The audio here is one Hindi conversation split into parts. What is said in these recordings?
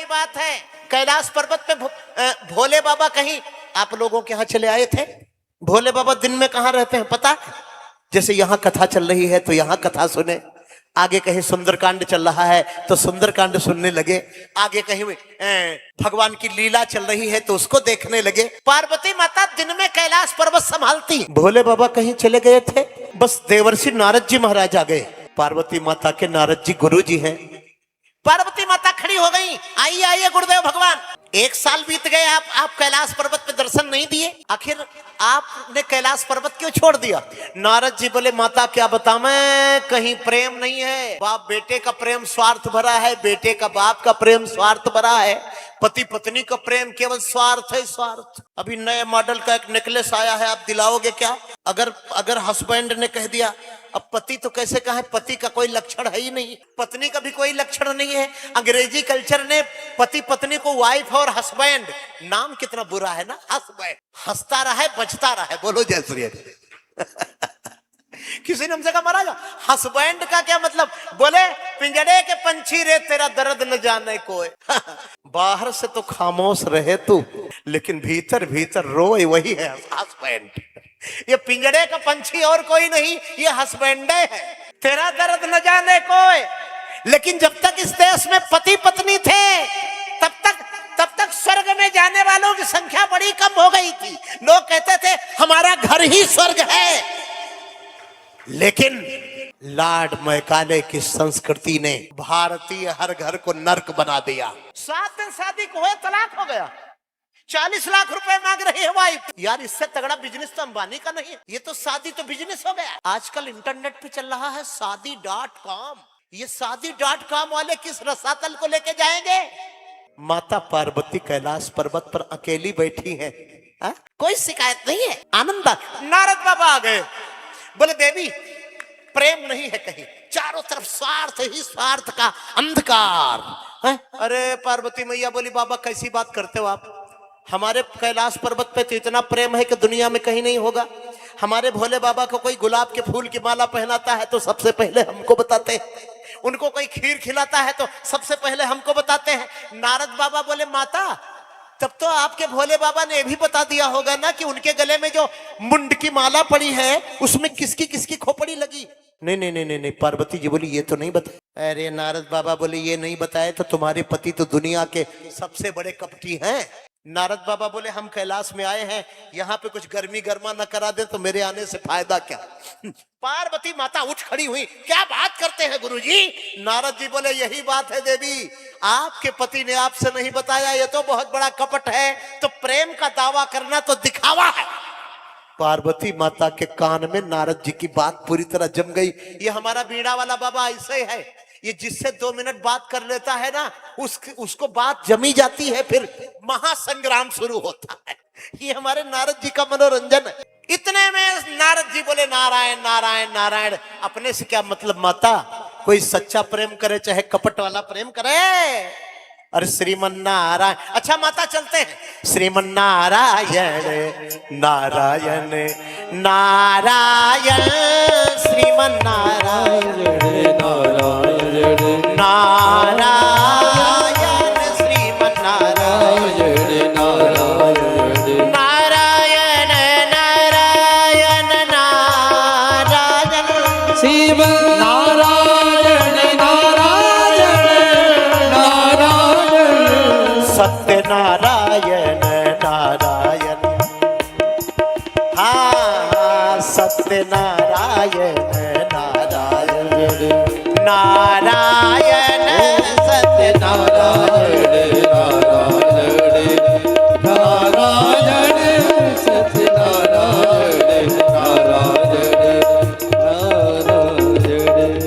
की बात है, कैलाश पर्वत पे भोले बाबा कहीं आप लोगों के यहाँ चले आए थे। भोले बाबा दिन में कहाँ रहते हैं पता? जैसे यहाँ कथा चल रही है तो यहाँ कथा सुने, आगे कहीं सुंदरकांड चल रहा है तो सुंदरकांड सुनने लगे, आगे कहीं भगवान की लीला चल रही है तो उसको देखने लगे। पार्वती माता दिन में कैलाश पर्वत संभालती, भोले बाबा कहीं चले गए थे, बस देवर्षि नारद जी महाराज आ गए। पार्वती माता के नारद जी गुरु जी हैं। पार्वती माता खड़ी हो गई, आइए आइए गुरुदेव भगवान। 1 साल बीत गए, आप कैलाश पर्वत पे दर्शन नहीं दिए, आखिर आपने कैलाश पर्वत क्यों छोड़ दिया? नारद जी बोले माता क्या बताऊं, कहीं प्रेम नहीं है, बाप बेटे का प्रेम स्वार्थ भरा है, बेटे का बाप का प्रेम स्वार्थ भरा है, पति पत्नी का प्रेम केवल स्वार्थ है, स्वार्थ। अभी नए मॉडल का एक नेकलेस आया है, आप दिलाओगे क्या? अगर हस्बैंड ने कह दिया, अब पति तो कैसे कहे, पति का कोई लक्षण है ही नहीं, पत्नी का भी कोई लक्षण नहीं है। अंग्रेजी कल्चर ने पति पत्नी को वाइफ और हस्बैंड, नाम कितना बुरा है ना, हस्बैंड, हंसता रहे बचता रहे, बोलो जय श्री किसी ने हमसे कहा महाराज हस्बैंड का क्या मतलब? बोले पिंजड़े के पंछी रे तेरा दर्द न जाने कोई बाहर से तो खामोश रहे तू, लेकिन भीतर भीतर रोए वही है हस्बैंड। ये पिंजड़े का पंछी और कोई नहीं, ये हस्बैंड है, तेरा दर्द न जाने कोई। लेकिन जब तक इस देश में पति पत्नी थे तब तक स्वर्ग में जाने वालों की संख्या बड़ी कम हो गई थी। लोग कहते थे हमारा घर ही स्वर्ग है, लेकिन लॉर्ड मैकाले की संस्कृति ने भारतीय हर घर को नर्क बना दिया। 7 दिन शादी को हुए तलाक हो गया, 40 लाख रुपए मांग रही है वाइफ। यार इससे तगड़ा बिजनेस तो अंबानी का नहीं है, ये तो शादी तो बिजनेस हो गया। आजकल इंटरनेट पे चल रहा है शादी.com, ये शादी.com वाले किस रसातल को लेके जाएंगे? माता पार्वती कैलाश पर्वत पर अकेली बैठी है, कोई शिकायत नहीं है, आनंद। नारद बाबा आ गए, बोले देवी प्रेम नहीं है कहीं, चारों तरफ स्वार्थ ही स्वार्थ का अंधकार है। अरे पार्वती मैया बोली बाबा कैसी बात करते हो आप, हमारे कैलाश पर्वत पे तो इतना प्रेम है कि दुनिया में कहीं नहीं होगा। हमारे भोले बाबा को कोई गुलाब के फूल की माला पहनाता है तो सबसे पहले हमको बताते हैं, उनको कोई खीर खिलाता है तो सबसे पहले हमको बताते हैं। नारद बाबा बोले माता तब तो आपके भोले बाबा ने भी बता दिया होगा ना कि उनके गले में जो मुंड की माला पड़ी है उसमें किसकी किसकी खोपड़ी लगी। नहीं नहीं नहीं नहीं, पार्वती जी बोली ये तो नहीं बताया। अरे नारद बाबा बोले ये नहीं बताए तो तुम्हारे पति तो दुनिया के सबसे बड़े कपटी हैं। नारद बाबा बोले हम कैलाश में आए हैं, यहाँ पे कुछ गर्मी गर्मा न करा दे तो मेरे आने से फायदा क्या? पार्वती माता उठ खड़ी हुई, क्या बात करते हैं गुरुजी? नारद जी बोले यही बात है देवी, आपके पति ने आपसे नहीं बताया, ये तो बहुत बड़ा कपट है, तो प्रेम का दावा करना तो दिखावा है। पार्वती माता के कान में नारद जी की बात पूरी तरह जम गई। ये हमारा बीड़ा वाला बाबा ऐसे है, ये जिससे 2 मिनट बात कर लेता है ना उसको बात जमी जाती है, फिर महासंग्राम शुरू होता है। ये हमारे नारद जी का मनोरंजन है। इतने में नारद जी बोले नारायण नारायण नारायण। अपने से क्या मतलब माता, कोई सच्चा प्रेम करे चाहे कपट वाला प्रेम करे, अरे श्रीमन नारायण। अच्छा माता चलते हैं, श्रीमन नारायण नारायण नारायण श्रीमन नारायण नारायण नारायण श्रीमन नारायण नारायण नारायण नारायण नारायण श्रीमन नारायण नारायण नारायण सत्य नारायण नारायण, हाँ सत्य नारायण नारायण नारायण सत्य नारायण नारायण नारायण सत्य नारायण नारायण।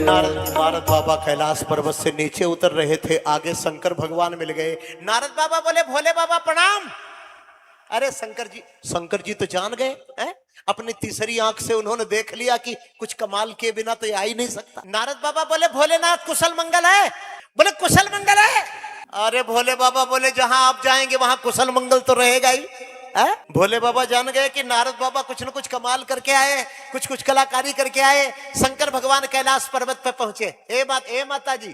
नारद बाबा कैलाश पर्वत से नीचे उतर रहे थे, आगे शंकर भगवान मिल गए। नारद बाबा बोले भोले बाबा प्रणाम। अरे शंकर जी तो जान गए हैं? अपनी तीसरी आंख से उन्होंने देख लिया कि कुछ कमाल के बिना तो ये आ ही नहीं सकता। नारद बाबा बोले भोलेनाथ कुशल मंगल है? बोले कुशल मंगल है। अरे भोले बाबा बोले जहां आप जाएंगे वहां कुशल मंगल तो रहेगा ही, भोले बाबा जान गए कि नारद बाबा कुछ न कुछ कमाल करके आए, कुछ कुछ कलाकारी करके आए। शंकर भगवान कैलाश पर्वत पे पहुंचे। ए माता जी,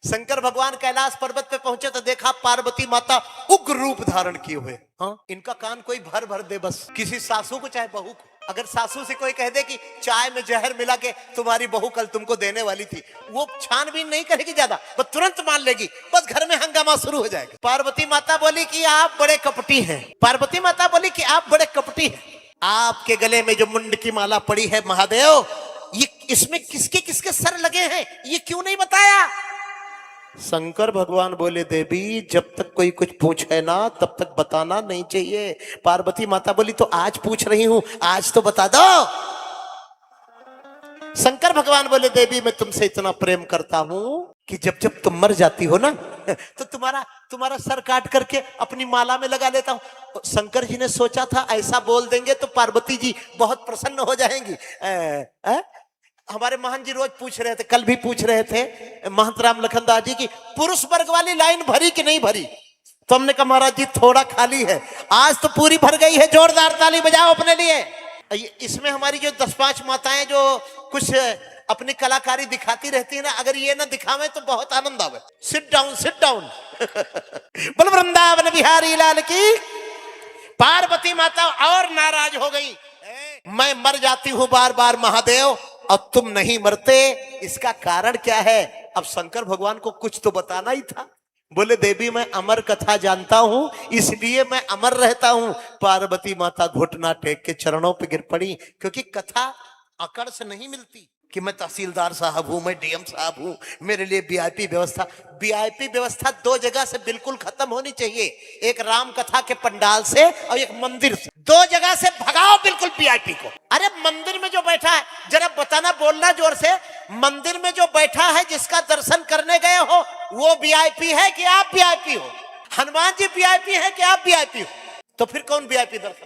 शंकर भगवान कैलाश पर्वत पे पहुंचे तो देखा पार्वती माता उग्र रूप धारण किए हुए। हाँ, इनका कान कोई भर दे बस, किसी सासू को चाहे बहू को। अगर सासू से कोई कह दे कि चाय में जहर मिला के तुम्हारी बहू कल तुमको देने वाली थी, वो छानबीन नहीं करेगी ज्यादा, वो तुरंत मान लेगी, बस घर में हंगामा शुरू हो जाएगा। पार्वती माता बोली कि आप बड़े कपटी हैं। पार्वती माता बोली कि आप बड़े कपटी हैं। आपके गले में जो मुंड की माला पड़ी है महादेव, ये इसमें किसके किसके सर लगे हैं, ये क्यों नहीं बताया? शंकर भगवान बोले देवी जब तक कोई कुछ पूछे ना तब तक बताना नहीं चाहिए। पार्वती माता बोली तो आज पूछ रही हूं, आज तो बता दो। शंकर भगवान बोले देवी मैं तुमसे इतना प्रेम करता हूं कि जब जब तुम मर जाती हो ना तो तुम्हारा सर काट करके अपनी माला में लगा लेता हूं। शंकर जी ने सोचा था ऐसा बोल देंगे तो पार्वती जी बहुत प्रसन्न हो जाएंगी। हमारे महंत जी रोज पूछ रहे थे, कल भी पूछ रहे थे महंत राम लखनदास जी की पुरुष वर्ग वाली लाइन भरी कि नहीं भरी। तो हमने कहा महाराज जी थोड़ा खाली है, आज तो पूरी भर गई है, जोरदार ताली बजाओ अपने लिए। इसमें हमारी जो 10-5 माताएं जो कुछ अपनी कलाकारी दिखाती रहती है ना, अगर ये ना दिखावे तो बहुत आनंद आवे। Sit down sit down. बोल वृंदावन बिहारी लाल की। पार्वती माता और नाराज हो गई, मैं मर जाती हूं बार बार महादेव अब तुम नहीं मरते, इसका कारण क्या है? अब शंकर भगवान को कुछ तो बताना ही था। बोले देवी मैं अमर कथा जानता हूं इसलिए मैं अमर रहता हूं। पार्वती माता घुटना टेक के चरणों पे गिर पड़ी, क्योंकि कथा अकड़ से नहीं मिलती कि मैं तहसीलदार साहब हूं, मैं डीएम साहब हूं, मेरे लिए वीआईपी व्यवस्था। वीआईपी व्यवस्था 2 जगह से बिल्कुल खत्म होनी चाहिए, एक राम कथा के पंडाल से और एक मंदिर से। 2 जगह से भगाओ बिल्कुल वीआईपी को। अरे मंदिर में जो बैठा है, जरा बताना, बोलना जोर से, मंदिर में जो बैठा है जिसका दर्शन करने गए हो वो वीआईपी है कि आप वीआईपी हो? हनुमान जी वीआईपी है कि आप वीआईपी हो? तो फिर कौन वीआईपी दर्शन?